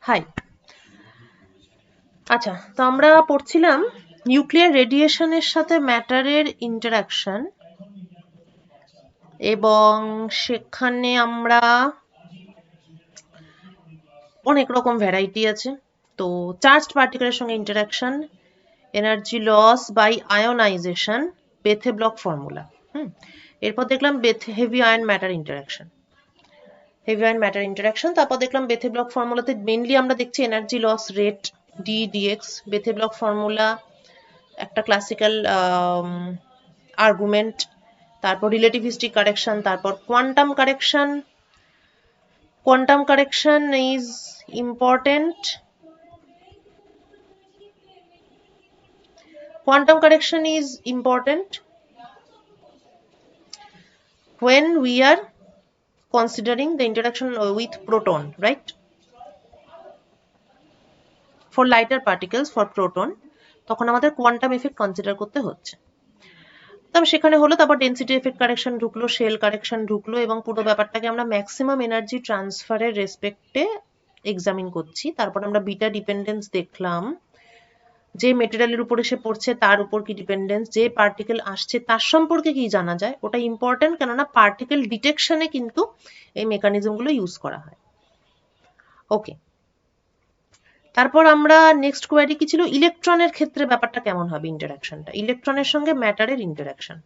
High. আচ্ছা, তো আমরা পড়ছিলাম নিউক্লিয়ার রেডিয়েশনের সাথে ম্যাটারের ইন্টারাকশন, এবং সেখানে আমরা অনেক রকম ভ্যারাইটি আছে। তো চার্জড পার্টিকেলের সঙ্গে interaction, energy loss by ionization, Bethe Bloch formula. এরপর দেখলাম হেভি আয়ন ম্যাটার ইন্টারাকশন, তারপর দেখলাম বেথে ব্লক ফর্মুলাতে মেইনলি আমরা দেখছি energy loss rate D DX. Bethe Bloch formula একটা ক্লাসিক্যাল আর্গুমেন্ট, তারপর রিলেটিভিস্টিক কারেকশন, তারপর quantum correction. Quantum correction is important. Quantum correction is important when we are considering the interaction with proton, right? For lighter particles, for proton, তখন আমাদের quantum effect consider করতে হচ্ছে। তবে সেখানে হলো, তারপর ডেন্সিটি এফেক্ট কারেকশন ঢুকলো, শেল কারেকশন ঢুকলো, এবং পুরো ব্যাপারটাকে আমরা ম্যাক্সিমাম এনার্জি ট্রান্সফারের রেসপেক্টে এক্সামিন করছি। তারপর আমরা বিটা ডিপেন্ডেন্স দেখলাম, যে মেটেরিয়ালের উপরে সে পড়ছে তার উপর কি ডিপেন্ডেন্স, যে পার্টিকেল আসছে তার সম্পর্কে কি জানা যায়, ওটা ইম্পর্টেন্ট, কেননা পার্টিকেল ডিটেকশনে কিন্তু এই মেকানিজমগুলো ইউজ করা হয়। ওকে, তারপর আমরা নেক্সট কোয়ারি কি ছিল, ইলেকট্রনের ক্ষেত্রে ব্যাপারটা কেমন হবে ইন্টারাকশনটা, ইলেকট্রনের সঙ্গে ম্যাটারের ইন্টারাকশন।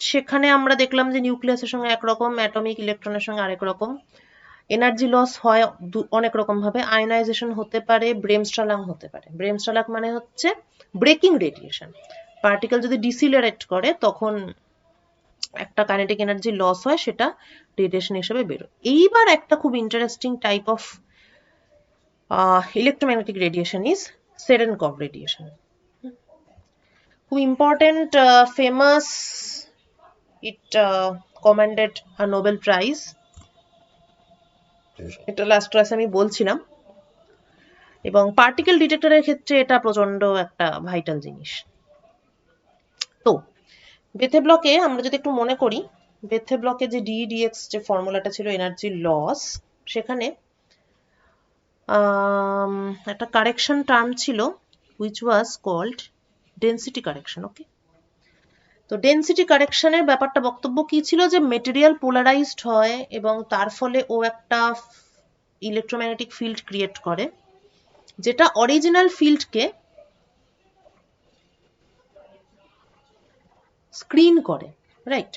সেখানে আমরা দেখলাম যে নিউক্লিয়াসের সঙ্গে একরকম, অ্যাটমিক ইলেকট্রনের সঙ্গে আরেক রকম। এনার্জি লস হয় অনেক রকম ভাবে, আয়নাইজেশন হতে পারে, ব্রেমস্ট্রালাং হতে পারে। ব্রেমস্ট্রালাং মানে হচ্ছে ব্রেকিং রেডিয়েশন। পার্টিকেল যদি ডিসিলারেট করে তখন একটা কাইনেটিক এনার্জি লস হয়, সেটা রেডিয়েশন হিসেবে বেরোয়। এইবার একটা খুব interesting type of electromagnetic radiation is Cherenkov radiation. খুব important, famous, it commanded a Nobel prize. এটা লাস্ট ক্লাসে আমি বলছিলাম, এবং পার্টিকেল ডিটেক্টরের ক্ষেত্রে এটা প্রচন্ড একটা ভাইটাল জিনিস। তো বেথে ব্লকে আমরা যদি একটু মনে করি, বেথে ব্লকে যে ডিএক্স যে ফর্মুলাটা ছিল এনার্জি লস, সেখানে একটা কারেকশন টার্ম ছিল which was called density correction. Okay, তো ডেন্সিটি কারেকশনের ব্যাপারটা বক্তব্য কি ছিল, যে মেটেরিয়াল পোলারাইজড হয় এবং তার ফলে ও একটা ইলেকট্রোম্যাগনেটিক ফিল্ড ক্রিয়েট করে, যেটা অরিজিনাল ফিল্ডকে স্ক্রিন করে, রাইট?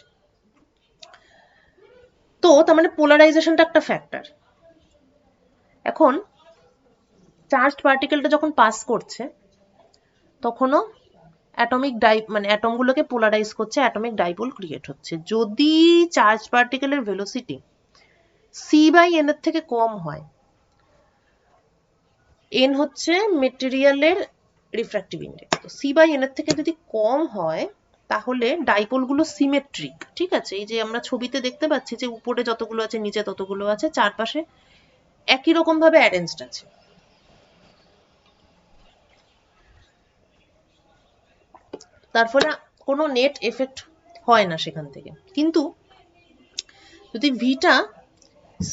তো তার মানে পোলারাইজেশনটা একটা ফ্যাক্টর। এখন চার্জড পার্টিকেলটা যখন পাস করছে তখনও অ্যাটমিক মানে অ্যাটমগুলোকে পোলারাইজ করছে, অ্যাটমিক ডাইপোল ক্রিয়েট হচ্ছে। যদি চার্জ পার্টিকেলের ভেলোসিটি c/n এর থেকে কম হয়, n হচ্ছে মেটেরিয়ালের রিফ্র্যাক্টিভ ইন্ডেক্স, তো c/n এর থেকে যদি কম হয় তাহলে ডাইপোলগুলো সিমেট্রিক, ঠিক আছে? এই যে আমরা ছবিতে দেখতে পাচ্ছি যে উপরে যতগুলো আছে নিচে ততগুলো আছে, চারপাশে একই রকম ভাবে অ্যারেঞ্জড আছে। তার ফলে কোনো নেট এফেক্ট হয় না সেখান থেকে। কিন্তু যদি ভিটা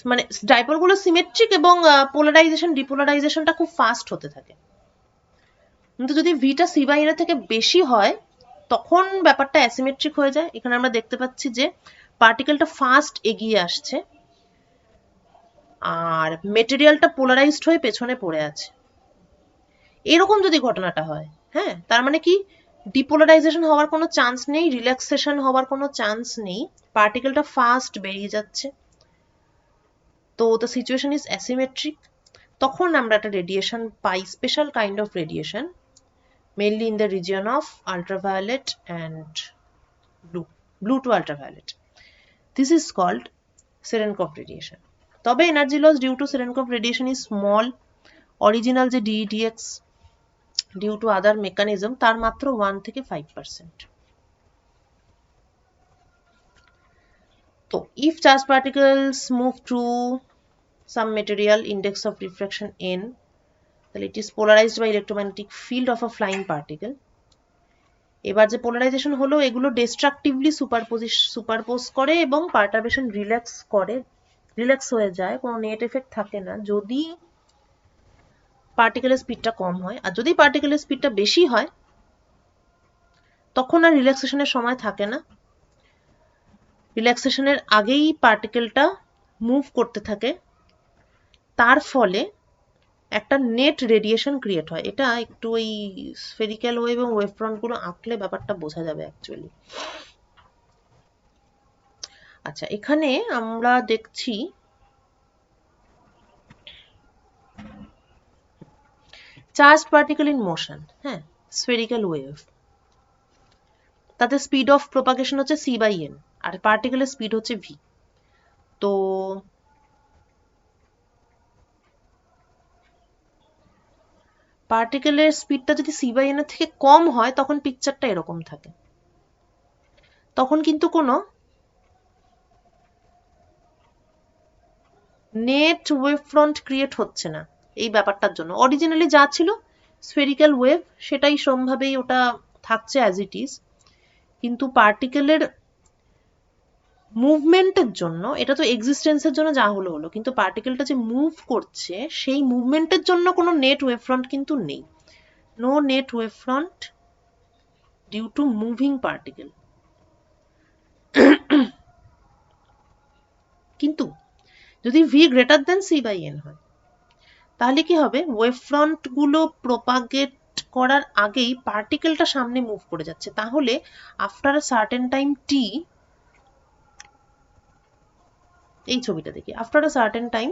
মানে ডাইপোলগুলো সিমেট্রিক এবং পোলারাইজেশন ডিপোলারাইজেশনটা খুব ফাস্ট হতে থাকে, কিন্তু যদি ভিটা c/n থেকে বেশি হয় তখন ব্যাপারটা অ্যাসিমেট্রিক হয়ে যায়। এখানে আমরা দেখতে পাচ্ছি যে পার্টিকেলটা ফাস্ট এগিয়ে আসছে আর মেটেরিয়ালটা পোলারাইজড হয়ে পেছনে পড়ে আছে। এরকম যদি ঘটনাটা হয়, হ্যাঁ, তার মানে কি ডিপোলারাইজেশন হওয়ার কোনো চান্স নেই, রিল্যাক্সেশন হওয়ার কোনো চান্স নেই, পার্টিকেলটা ফাস্ট বেরিয়ে যাচ্ছে, তো দ্য সিচুয়েশন ইজ অ্যাসিমেট্রিক। তখন আমরা একটা radiation pi, special kind of radiation, mainly in the region of ultraviolet and blue to ultraviolet. This is called Cherenkov radiation. তবে energy loss due to Cherenkov radiation is small. Original যে DEDX due to other mechanism তার মাত্র 1 থেকে 5%. তো if charged particles move through some material index of refraction n, then it is polarized by electromagnetic field of a flying particle. এবার যে polarisation হলো, এগুলো ডিস্ট্রাকটিভলি সুপারপোজ করে এবং পার্টারবেশন রিল্যাক্স হয়ে যায়, কোনো নেট এফেক্ট থাকে না। যদি পার্টিকেলের স্পিডটা কম হয়। আর যদি পার্টিকেলের স্পিডটা বেশি হয় তখন আর রিল্যাক্সেশনের সময় থাকে না, রিল্যাক্সেশনের আগেই পার্টিকেলটা মুভ করতে থাকে, তার ফলে একটা নেট রেডিয়েশন ক্রিয়েট হয়। এটা একটু ওই স্ফেরিক্যাল ওয়েভ এবং ওয়েভ ফ্রন্টগুলো আঁকলে ব্যাপারটা বোঝা যাবে অ্যাকচুয়ালি। আচ্ছা, এখানে আমরা দেখছি চার্জড পার্টিকেল ইন মোশন, হ্যাঁ, স্ফেরিক্যাল ওয়েভ, তাদের স্পিড অফ প্রপাগেশন হচ্ছে c/n আর পার্টিকেলের স্পিড হচ্ছে v। তো পার্টিকেলের স্পিডটা যদি c/n এর থেকে কম হয় তখন পিকচারটা এরকম থাকে, তখন কিন্তু কোনো নেট ওয়েভ ফ্রন্ট ক্রিয়েট হচ্ছে না এই ব্যাপারটার জন্য। অরিজিনালি যা ছিল স্ফেরিক্যাল ওয়েভ সেটাই সেরকমভাবেই ওটা থাকছে অ্যাজ ইট ইজ, কিন্তু পার্টিকেলের মুভমেন্টের জন্য, এটা তো এক্সিস্টেন্সের জন্য যা হলো হলো, কিন্তু পার্টিকেলটা যে মুভ করছে সেই মুভমেন্টের জন্য কোনো নেট ওয়েভ ফ্রন্ট কিন্তু নেই। No net wave front due to moving particle. কিন্তু যদি v গ্রেটার দেন c/n হয় তাহলে কি হবে, ওয়েভ ফ্রন্ট গুলো প্রপাগেট করার আগেই পার্টিকেলটা সামনে মুভ করে যাচ্ছে, তাহলে after a certain time t, এই ছবিটা দেখি, after a certain time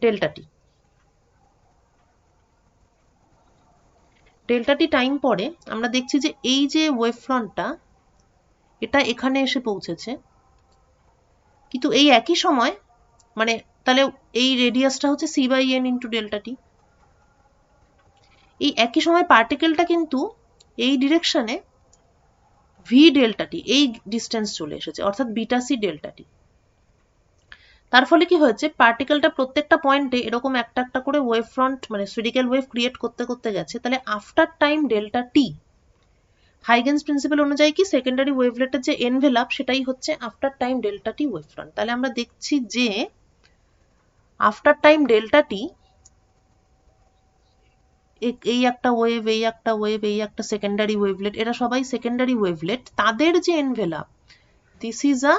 delta T, delta tea time পরে আমরা দেখছি যে এই যে ওয়েভ ফ্রন্টটা এটা এখানে এসে পৌঁছেছে, কিন্তু এই একই সময় মানে তাহলে এই রেডিয়াসটা হচ্ছে c/n ইন্টু ডেল্টা টি, এই একই সময় পার্টিকেলটা কিন্তু এই ডিরেকশনে v ডেল্টা টি এই ডিস্টেন্স চলে এসেছে, অর্থাৎ বিটা সি ডেল্টা টি। তার ফলে কি হয়েছে, পার্টিকেলটা প্রত্যেকটা পয়েন্টে এরকম একটা একটা করে ওয়েভ ফ্রন্ট মানে স্ফেরিক্যাল ওয়েভ ক্রিয়েট করতে করতে গেছে। তাহলে আফটার টাইম ডেল্টা টি, হাইগেন্স প্রিন্সিপাল অনুযায়ী কি সেকেন্ডারি ওয়েভলেটের যে এনভেলাপ সেটাই হচ্ছে after time delta T wave front. তাহলে আমরা দেখছি যে আফটার টাইম ডেল্টা টি এই একটা ওয়েভ, এই একটা ওয়েভ, এই একটা সেকেন্ডারি ওয়েভলেট, এরা সবাই সেকেন্ডারি ওয়েভলেট, তাদের যে envelope this is a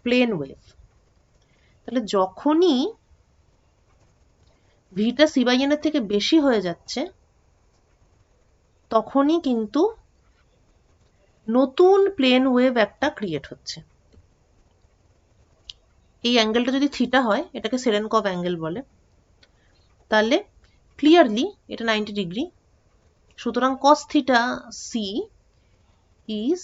plane wave. তাহলে যখনই ভিটা c/n এর থেকে বেশি হয়ে যাচ্ছে তখনই কিন্তু নতুন প্লেন ওয়েভ একটা ক্রিয়েট হচ্ছে। এই অ্যাঙ্গেলটা যদি থিটা হয় এটাকে সেরেনকভ অ্যাঙ্গেল বলে, তাহলে ক্লিয়ারলি এটা 90 ডিগ্রি। সুতরাং cos theta c is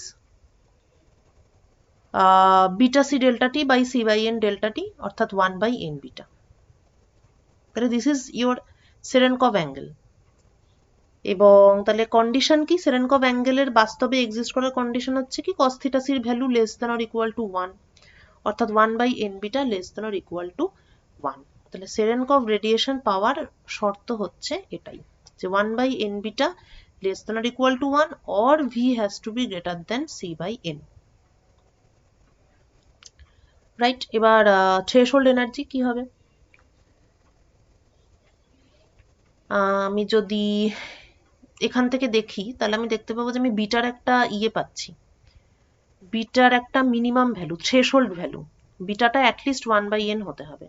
beta c delta t by c/n delta t, অর্থাৎ 1/n বিটা। তাহলে দিস ইজ ইউর সেরেনকভ অ্যাঙ্গেল। এবং তাহলে কন্ডিশন কি, সেরেনকভ অ্যাঙ্গেলের বাস্তবে এক্সিস্ট করার কন্ডিশন হচ্ছে কি, cos থিটা c এর value less than or equal to 1, অর্থাৎ 1/n beta less than or equal to 1। তাহলে সেরেনকভ রেডিয়েশন পাওয়ার শর্ত হচ্ছে এটাই, যে 1/n beta less than or equal to 1 or v has to be greater than c/n, right. এবার threshold energy কি হবে, আমি যদি এখান থেকে দেখি তাহলে আমি দেখতে পাবো যে আমি বিটার একটা পাচ্ছি, বিটার একটা মিনিমাম ভ্যালু, থ্রেশহোল্ড ভ্যালু, বিটাটা অ্যাটলিস্ট 1/n হতে হবে।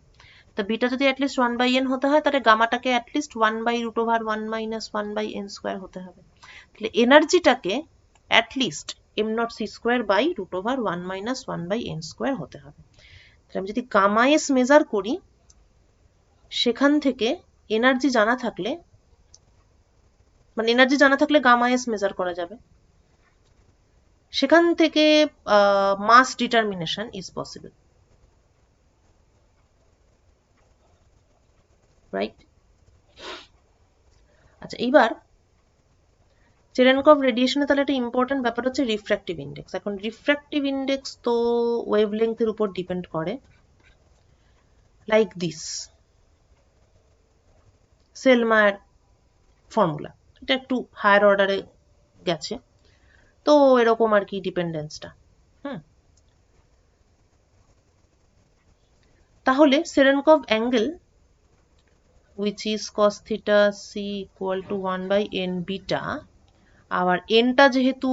তা বিটা যদি অ্যাটলিস্ট 1/n হতে হয় তাহলে গামাটাকে অ্যাটলিস্ট 1/√1 - 1 - n² হতে হবে। তাহলে এনার্জিটাকে অ্যাটলিস্ট m0c² √1 - 1/n² হতে হবে। তাহলে আমি যদি গামা এস মেজার করি, সেখান থেকে এনার্জি জানা থাকলে, মানে এনার্জি জানা থাকলে গামা এস মেজার করা যাবে, সেখান থেকে মাস ডিটারমিনেশন ইজ পসিবল, রাইট। আচ্ছা, এইবার চেরেনকভ রেডিয়েশনে তাহলে একটা ইম্পর্টেন্ট ব্যাপার হচ্ছে রিফ্র্যাক্টিভ ইন্ডেক্স। এখন রিফ্র্যাক্টিভ ইন্ডেক্স তো ওয়েভলেংথের উপর ডিপেন্ড করে, লাইক দিস সেলমায়ার ফর্মুলা, এটা একটু হায়ার অর্ডারে গেছে, তো এরকম আর কি ডিপেন্ডেন্সটা। তাহলে সেরেনকভ angle which is cos theta c equal to 1 by n beta, আবার nটা যেহেতু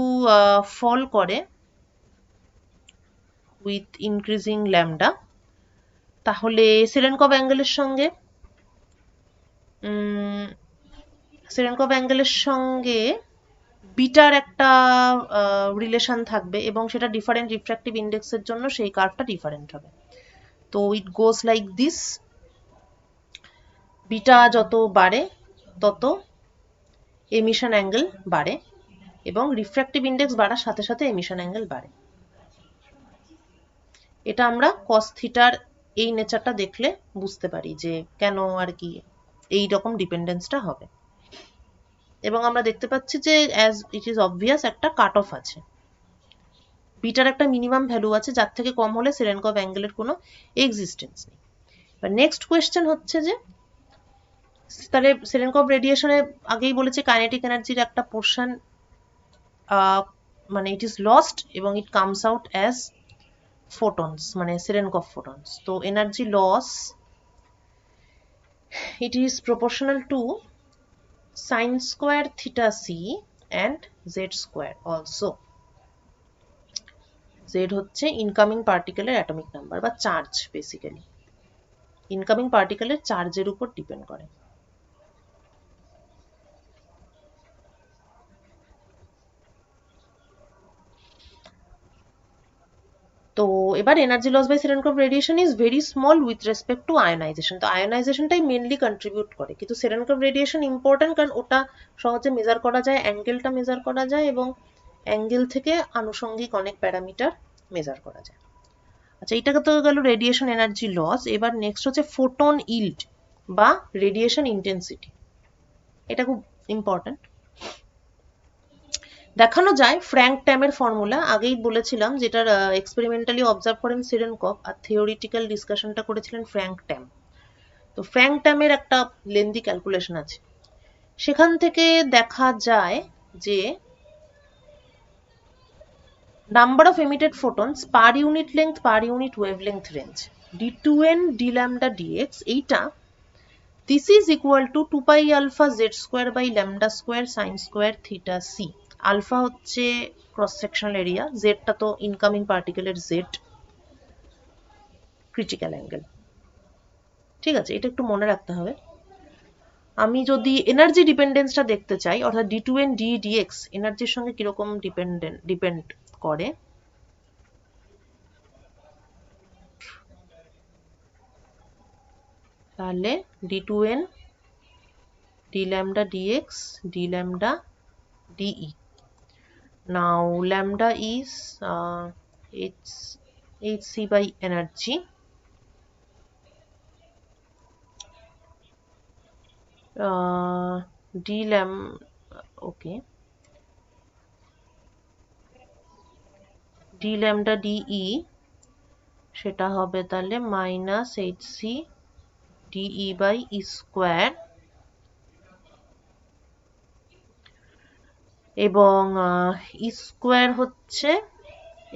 ফল করে with increasing lambda, তাহলে সেরেনকভ অ্যাঙ্গেলের সঙ্গে বিটার একটা রিলেশন থাকবে এবং সেটা ডিফারেন্ট রিফ্র্যাক্টিভ ইন্ডেক্সের জন্য সেই কার্ভটা ডিফারেন্ট হবে। তো ইট গোজ লাইক দিস, বিটা যত বাড়ে তত এমিশন অ্যাঙ্গেল বাড়ে এবং রিফ্র্যাক্টিভ ইন্ডেক্স বাড়ার সাথে সাথে এমিশন অ্যাঙ্গেল বাড়ে। এটা আমরা কস থিটার এই নেচারটা দেখলে বুঝতে পারি যে কেন আর কি এই রকম ডিপেন্ডেন্সটা হবে। এবং আমরা দেখতে পাচ্ছি যে অ্যাজ ইট ইজ অবভিয়াস একটা কাট অফ আছে, বিটার একটা মিনিমাম ভ্যালু আছে যার থেকে কম হলে সেরেনকভ অ্যাঙ্গেলের কোনো এক্সিস্টেন্স নেই। এবার নেক্সট কোয়েশ্চেন হচ্ছে যে তাহলে সেরেনকভ রেডিয়েশনে আগেই বলেছে কাইনেটিক এনার্জির একটা পোর্শন মানে ইট ইজ লস্ট এবং it comes out as photons, মানে সেরেনকভ photons. তো energy loss it is proportional to sin square theta c and z square also. z হচ্ছে ইনকামিং পার্টিকেলের অ্যাটমিক নাম্বার বা চার্জ, বেসিক্যালি ইনকামিং পার্টিকেলের চার্জের উপর ডিপেন্ড করে। তো এবার energy loss by Cherenkov radiation is very small with respect to ionization. তো আয়োনাইজেশনটাই মেনলি কন্ট্রিবিউট করে, কিন্তু সেরেনকভ রেডিয়েশন ইম্পর্টেন্ট কারণ ওটা সহজে মেজার করা যায়, অ্যাঙ্গেলটা মেজার করা যায় এবং অ্যাঙ্গেল থেকে আনুষঙ্গিক অনেক প্যারামিটার মেজার করা যায়। আচ্ছা, এইটাকে তো গেল রেডিয়েশন এনার্জি লস। এবার নেক্সট হচ্ছে ফোটন ইল্ড বা রেডিয়েশন ইন্টেন্সিটি। এটা খুব ইম্পর্টেন্ট। দেখানো যায় ফ্র্যাঙ্ক ট্যামের ফর্মুলা, আগেই বলেছিলাম, যেটার এক্সপেরিমেন্টালি অবজার্ভ করেন সেরেনকভ আর থিওরিটিক্যাল ডিসকাশনটা করেছিলেন ফ্র্যাঙ্ক ট্যাম। তো ফ্র্যাঙ্ক ট্যামের একটা লেন্দি ক্যালকুলেশন আছে, সেখান থেকে দেখা যায় যে number of emitted photons per unit length per unit wavelength range d2n d lambda dx, এইটা this is equal to 2 pi alpha z square by lambda square sin square theta c। Alpha হচ্ছে cross sectional area, জেডটা তো incoming পার্টিকেলের Z, critical angle. ঠিক আছে, এটা একটু মনে রাখতে হবে। আমি যদি এনার্জি ডিপেন্ডেন্সটা দেখতে চাই, অর্থাৎ d2n d dx এনার্জির সঙ্গে কিরকম ডিপেন্ড করে, তাহলে d2n d lambda dx d lambda de. Now lambda is hc by energy, d lambda, okay, d lambda de সেটা হবে তাহলে minus hc de by e square, এবং ই স্কোয়ার হচ্ছে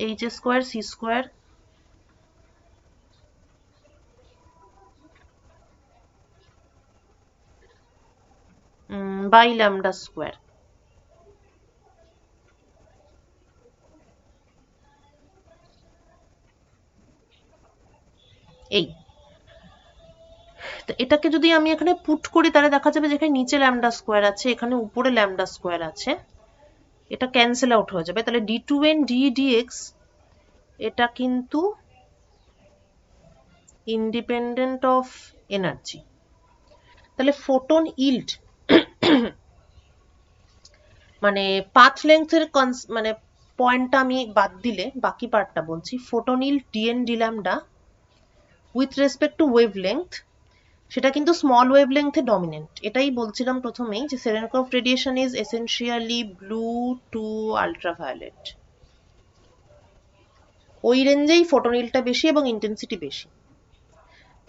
h square c square by lambda square. এই তো এটাকে যদি আমি এখানে পুট করি তাহলে দেখা যাবে যেখানে নিচে ল্যামডা স্কোয়ার আছে এখানে উপরে ল্যামডা স্কোয়ার আছে, এটা ক্যান্সেল আউট হয়ে যাবে। তাহলে d2n d dx এটা কিন্তু ইন্ডিপেন্ডেন্ট অফ এনার্জি। তাহলে ফোটন ইল্ড মানে পাথ লেংথের মানে পয়েন্টটা আমি বাদ দিলে বাকি পার্টটা বলছি, photon yield dn d lambda with respect two wave length, সেটা কিন্তু স্মল ওয়েভ লেংথে ডমিনেন্ট। এটাই বলছিলাম প্রথমেই যে Cherenkov radiation is essentially blue to ultraviolet, ওই রেঞ্জেই ফোটনিলটা বেশি এবং ইন্টেন্সিটি বেশি।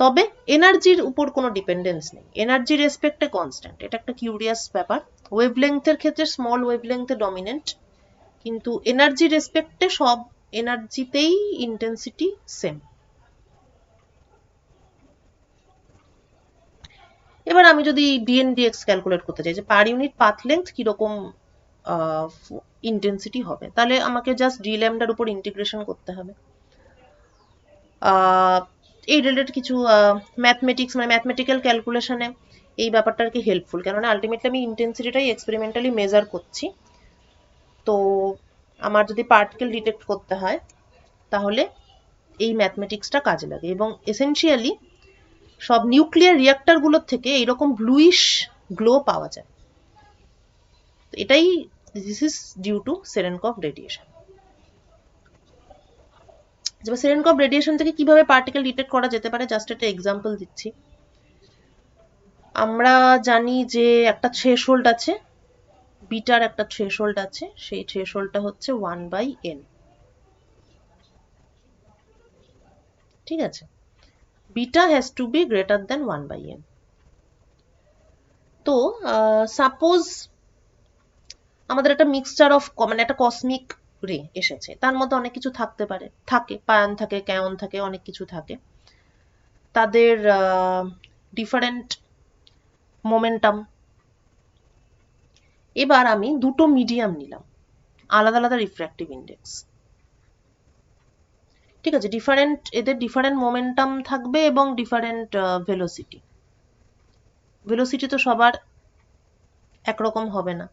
তবে এনার্জির উপর কোনো ডিপেন্ডেন্স নেই, এনার্জি রেসপেক্টে কনস্ট্যান্ট। এটা একটা কিউরিয়াস ব্যাপার। ওয়েভ লেংথের ক্ষেত্রে স্মল ওয়েভ লেংথে ডমিনেন্ট, কিন্তু এনার্জি রেসপেক্টে সব এনার্জিতেই ইন্টেন্সিটি সেম। এবার আমি যদি dn/dx ক্যালকুলেট করতে চাই যে পার ইউনিট পাথ লেন্থ কিরকম ইন্টেন্সিটি হবে, তাহলে আমাকে জাস্ট d ল্যামডার উপর ইন্টিগ্রেশন করতে হবে। এই রিলেটেড কিছু ম্যাথমেটিক্স মানে ম্যাথমেটিক্যাল ক্যালকুলেশনে এই ব্যাপারটা আর কি হেল্পফুল, কেননা আলটিমেটলি আমি ইন্টেন্সিটিটাই এক্সপেরিমেন্টালি মেজার করছি। তো আমার যদি পার্টিকেল ডিটেক্ট করতে হয় তাহলে এই ম্যাথমেটিক্সটা কাজে লাগে, এবং এসেনশিয়ালি সব নিউক্লিয়ার রিঅ্যাক্টরগুলোর থেকে এইরকম ব্লুইশ গ্লো পাওয়া যায়। এটাই this is due to Cherenkov radiation. এবার সেরেনকভ রেডিয়েশন থেকে কিভাবে পার্টিকেল ডিটেক্ট করা যেতে পারে জাস্ট একটা এক্সাম্পল দিচ্ছি। আমরা জানি যে একটা থ্রেশহোল্ড আছে, বিটার একটা থ্রেশহোল্ড আছে, সেই থ্রেশহোল্ডটা হচ্ছে 1/n। ঠিক আছে, beta has to be greater than 1/n। তো সাপোজ আমাদের একটা মিক্সচার অফ মানে একটা কসমিক রে এসেছে, তার মধ্যে অনেক কিছু থাকতে পারে, থাকে পায়ন থাকে, ক্যায়ন থাকে, অনেক কিছু থাকে, তাদের ডিফারেন্ট মোমেন্টাম। এবার আমি দুটো মিডিয়াম নিলাম, আলাদা আলাদা রিফ্র্যাক্টিভ ইন্ডেক্স। ঠিক আছে, ডিফারেন্ট, এদের ডিফারেন্ট মোমেন্টাম থাকবে এবং ডিফারেন্ট ভেলোসিটি। ভেলোসিটি তো সবার একরকম হবে না।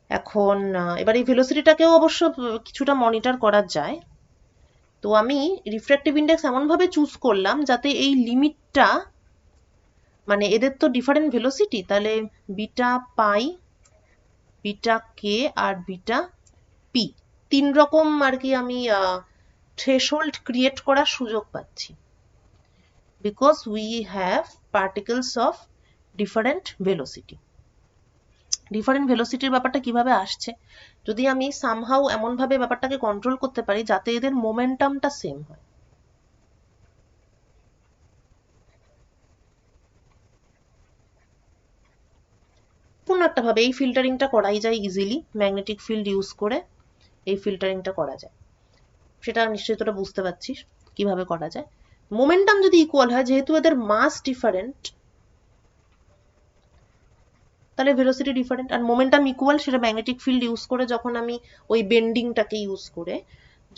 এখন এবার এই ভেলোসিটিটাকেও অবশ্য কিছুটা মনিটর করা যায়। তো আমি রিফ্র্যাক্টিভ ইন্ডেক্স এমনভাবে চুজ করলাম যাতে এই লিমিটটা, মানে এদের তো ডিফারেন্ট ভেলোসিটি, তাহলে বিটা পাই, বিটা কে আর বিটা পি, তিন রকম আর কি আমি থ্রেশহোল্ড ক্রিয়েট করার সুযোগ পাচ্ছি, because we have particles of different velocity. Different ভেলোসিটির ব্যাপারটা কিভাবে আসছে, যদি আমি সামহাউ এমনভাবে ব্যাপারটাকে কন্ট্রোল করতে পারি যাতে এদের মোমেন্টামটা সেম হয়। কোনো একটা ভাবে এই ফিল্টারিংটা করাই যায় ইজিলি, ম্যাগনেটিক ফিল্ড ইউজ করে এই ফিল্টারিংটা করা যায়, সেটা নিশ্চয়ই তোরা বুঝতে পারছিস কিভাবে করা যায়। মোমেন্টাম যদি ইকুয়াল হয়, যেহেতু এদের মাস ডিফারেন্ট, তাহলে ভেলোসিটি ডিফারেন্ট, আর মোমেন্টাম ইকুয়াল, সেটা ম্যাগনেটিক ফিল্ড ইউজ করে যখন আমি ওই বেন্ডিংটাকে ইউজ করে,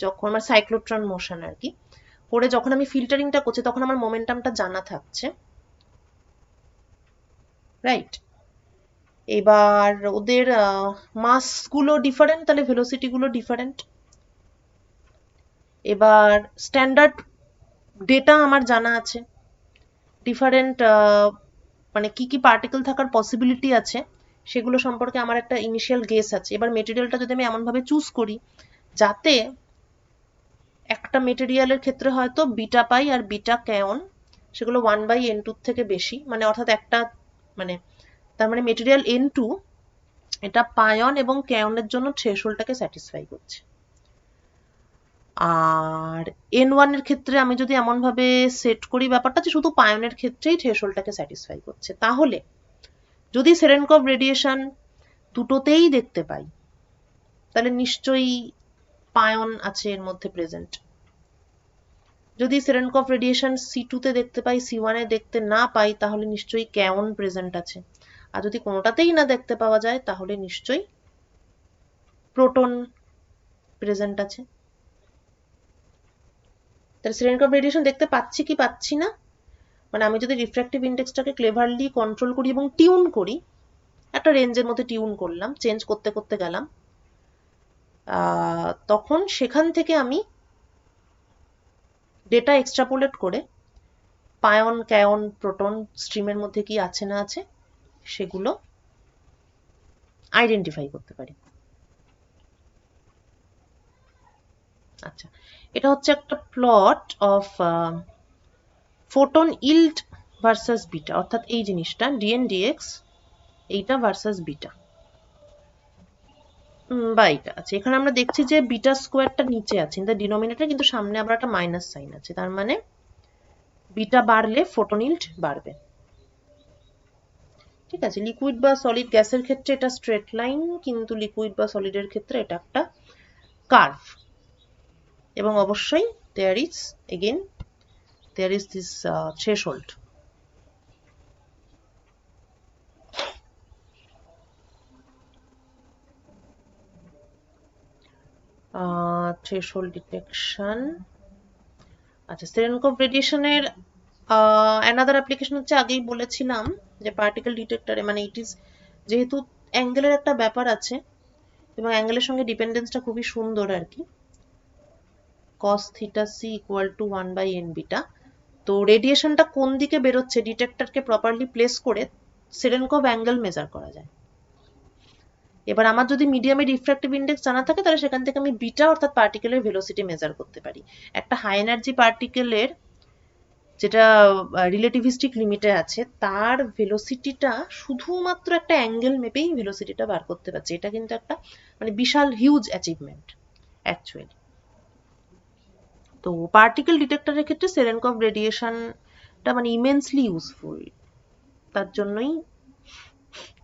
যখন আমার সাইক্লোট্রন মোশন আর কি করে যখন আমি ফিল্টারিংটা করছি, তখন আমার মোমেন্টামটা জানা থাকছে, রাইট। এবার ওদের মাসগুলো ডিফারেন্ট, তাহলে ভেলোসিটি গুলো ডিফারেন্ট। এবার স্ট্যান্ডার্ড ডেটা আমার জানা আছে, ডিফারেন্ট মানে কি কি পার্টিকেল থাকার পসিবিলিটি আছে সেগুলো সম্পর্কে আমার একটা ইনিশিয়াল গেস আছে। এবার মেটেরিয়ালটা যদি আমি এমনভাবে চুজ করি যাতে একটা মেটেরিয়ালের ক্ষেত্রে হয়তো বিটা পাই আর বিটা ক্যায়ন সেগুলো 1/n2 থেকে বেশি, মানে অর্থাৎ একটা মানে তার মানে মেটেরিয়াল n2 এটা পায়ন এবং ক্যায়নের জন্য থ্রেশহোল্ডটাকে স্যাটিসফাই করছে। আর n1 এর ক্ষেত্রে আমি যদি এমনভাবে সেট করি ব্যাপারটা যে শুধু পায়নের ক্ষেত্রেই থ্রেশহোল্ডটাকে স্যাটিসফাই করছে, তাহলে যদি সেরেনকভ রেডিয়েশন দুটোতেই দেখতে পাই তাহলে নিশ্চয়ই পায়ন আছে এর মধ্যে প্রেজেন্ট। যদি সেরেনকভ রেডিয়েশন C2 তে দেখতে পাই, C1 এ দেখতে না পাই, তাহলে নিশ্চয়ই ক্যায়ন প্রেজেন্ট আছে। আর যদি কোনোটাতেই না দেখতে পাওয়া যায় তাহলে নিশ্চয়ই প্রোটন প্রেজেন্ট আছে। তাহলে সেরেনকভ রেডিয়েশন দেখতে পাচ্ছি কি পাচ্ছি না, মানে আমি যদি রিফ্র্যাক্টিভ ইন্ডেক্সটাকে ক্লেভারলি কন্ট্রোল করি এবং টিউন করি, একটা রেঞ্জের মধ্যে টিউন করলাম, চেঞ্জ করতে করতে গেলাম, তখন সেখান থেকে আমি ডেটা এক্সট্রাপোলেট করে পায়ন, ক্যায়ন, প্রোটন স্ট্রিমের মধ্যে কি আছে না আছে সেগুলো আইডেন্টিফাই করতে পারি। আচ্ছা, এটা হচ্ছে একটা plot of photon yield versus beta, অর্থাৎ এই জিনিসটা dn/dx এইটা ভার্সাস বিটা বা এইটা আছে। এখানে আমরা দেখছি যে বিটা স্কোয়ারটা নিচে আছে ইন দ্য ডিনোমিনেটর, কিন্তু সামনে আবার একটা মাইনাস সাইন আছে, তার মানে বিটা বাড়লে ফোটন ইল্ড বাড়বে। ঠিক আছে, লিকুইড বা সলিড গ্যাসের ক্ষেত্রে এটা স্ট্রেট লাইন, কিন্তু লিকুইড বা সলিডের ক্ষেত্রে এটা একটা কার্ভ। এবং অবশ্যই there is this threshold. threshold detection. আচ্ছা, Cherenkov রেডিয়েশনের অ্যানাদার অ্যাপ্লিকেশন হচ্ছে, আগেই বলেছিলাম যে পার্টিকেল ডিটেক্টরে মানে ইট ইজ, যেহেতু অ্যাঙ্গেলের একটা ব্যাপার আছে এবং অ্যাঙ্গেলের সঙ্গে ডিপেন্ডেন্সটা খুবই সুন্দর আর কি, cos theta c equal to 1 by n beta. তো রেডিয়েশনটা কোন দিকে বেরোচ্ছে ডিটেক্টরকে প্রপারলি প্লেস করে Cherenkov অ্যাঙ্গেল মেজার করা যায়। এবার আমার যদি মিডিয়ামে রিফ্র্যাক্টিভ ইন্ডেক্স জানা থাকে তাহলে সেখান থেকে আমি বিটা অর্থাৎ পার্টিকেলের ভেলোসিটি মেজার করতে পারি। একটা হাই এনার্জি পার্টিকেলের যেটা রিলেটিভিস্টিক লিমিটে আছে তার ভেলোসিটিটা শুধুমাত্র একটা অ্যাঙ্গেল মেপেই ভেলোসিটিটা বার করতে পারছে। এটা কিন্তু একটা মানে বিশাল হিউজ অ্যাচিভমেন্ট অ্যাকচুয়ালি। তো পার্টিকেল ডিটেক্টরের ক্ষেত্রে Cherenkov রেডিয়েশনটা মানে ইমেন্সলি ইউজফুল, তার জন্যই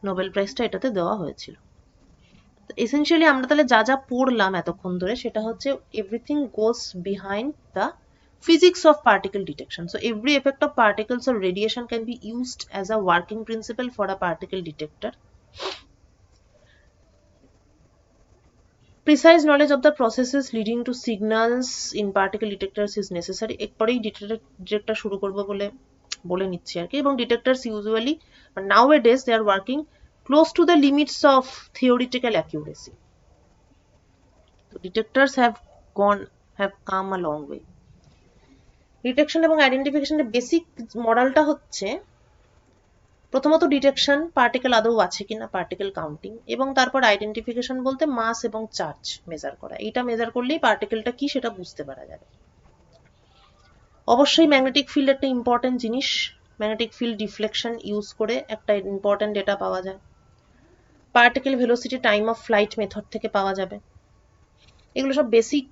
নোবেল প্রাইজটা এটাতে দেওয়া হয়েছিল। এসেনশিয়ালি আমরা তাহলে যা যা পড়লাম এতক্ষণ ধরে সেটা হচ্ছে everything goes behind the physics of particle detection. So every effect of particles or radiation can be used as a working principle for a particle detector. Precise knowledge of the processes leading to signals in particle detectors is necessary. একবারেই detector শুরু করবো বলে নিচ্ছি আর কি। এবং detectors usually nowadays they are working close to the limits of theoretical accuracy. So detectors have come a long way. Detection এবং আইডেন্টিফিকেশনের basic মডেলটা হচ্ছে প্রথমত ডিটেকশন, পার্টিকেল আদৌ আছে কিনা, পার্টিকেল কাউন্টিং, এবং তারপর আইডেন্টিফিকেশন বলতে মাস এবং চার্জ মেজার করা। এইটা মেজার করলেই পার্টিকেলটা কি সেটা বুঝতে পারা যাবে। অবশ্যই ম্যাগনেটিক ফিল্ড একটা ইম্পর্টেন্ট জিনিস, ম্যাগনেটিক ফিল্ড ডিফ্লেকশন ইউজ করে একটা ইম্পর্টেন্ট ডেটা পাওয়া যায়। Particle velocity time of flight method থেকে পাওয়া যাবে। এগুলো সব বেসিক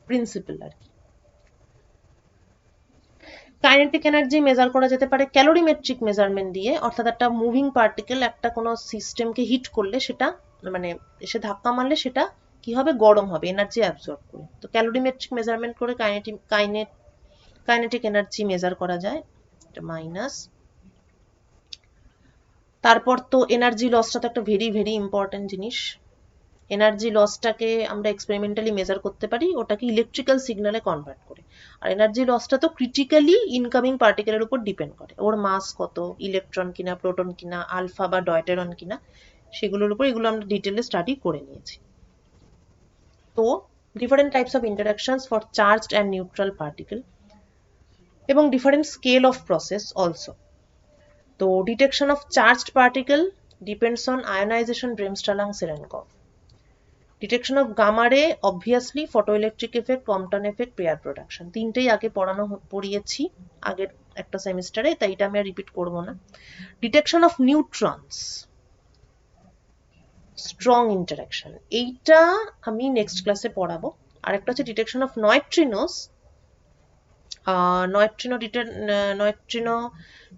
প্রিন্সিপল আর কি। কাইনেটিক এনার্জি মেজার করা যেতে পারে ক্যালোরিমেট্রিক মেজারমেন্ট দিয়ে, অর্থাৎ একটা মুভিং পার্টিকেল একটা কোনো সিস্টেমকে হিট করলে সেটা মানে এসে ধাক্কা মারলে সেটা কি হবে, গরম হবে, এনার্জি অ্যাবজর্ব করে। তো ক্যালোরিমেট্রিক মেজারমেন্ট করে কাইনেটিক এনার্জি মেজার করা যায়, এটা মাইনাস। তারপর তো এনার্জি লসটা তো একটা ভেরি ভেরি ইম্পর্টেন্ট জিনিস। এনার্জি লসটাকে আমরা এক্সপেরিমেন্টালি মেজার করতে পারি, ওটাকে ইলেকট্রিক্যাল সিগন্যালে কনভার্ট করে। আর এনার্জি লসটা তো ক্রিটিক্যালি ইনকামিং পার্টিকেলের উপর ডিপেন্ড করে, ওর মাস কত, ইলেকট্রন কিনা, প্রোটন কিনা, আলফা বা ডয়টেরন কিনা, সেগুলোর উপর এগুলো আমরা ডিটেলে স্টাডি করে নিয়েছি। তো different types of interactions for charged and neutral particle এবং different scale of process also. তো detection of charged particle depends on ionization, bremsstrahlung, Cherenkov. Detection of gamma ray obviously photoelectric effect, Compton effect, pair production, তিনটেই আগে পড়িয়েছি আগের একটা সেমিস্টারে, তাই এটা আমি আর রিপিট করবো না। ডিটেকশন অফ নিউট্রনস, স্ট্রং ইন্টারাকশন, এইটা আমি নেক্সট ক্লাসে পড়াবো। আর একটা হচ্ছে detection of নয়ট্রিনোস। Neutrino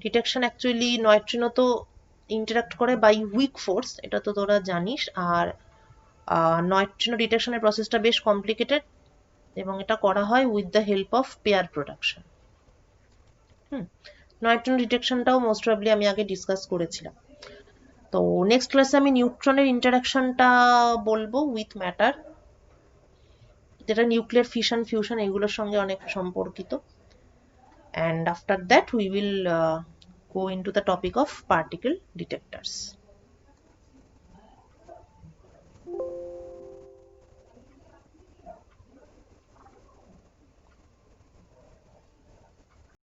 detection actually neutrino তো ইন্টারাক্ট করে বাই উইক ফোর্স, এটা তো তোরা জানিস। আর নয়ট্রিনো ডিটেকশনের প্রসেসটা বেশ কমপ্লিকেটেড এবং এটা করা হয় with the help of pair production. Neutrino ডিটেকশনটাও মোস্ট প্রবাবলি আমি আগে ডিসকাস করেছিলাম। তো নেক্সট ক্লাসে আমি নিউট্রনের ইন্টারাকশনটা বলবো উইথ ম্যাটার, যেটা নিউক্লিয়ার ফিশন ফিউশন এগুলোর সঙ্গে অনেক সম্পর্কিত। And after that we will go into the topic of particle detectors.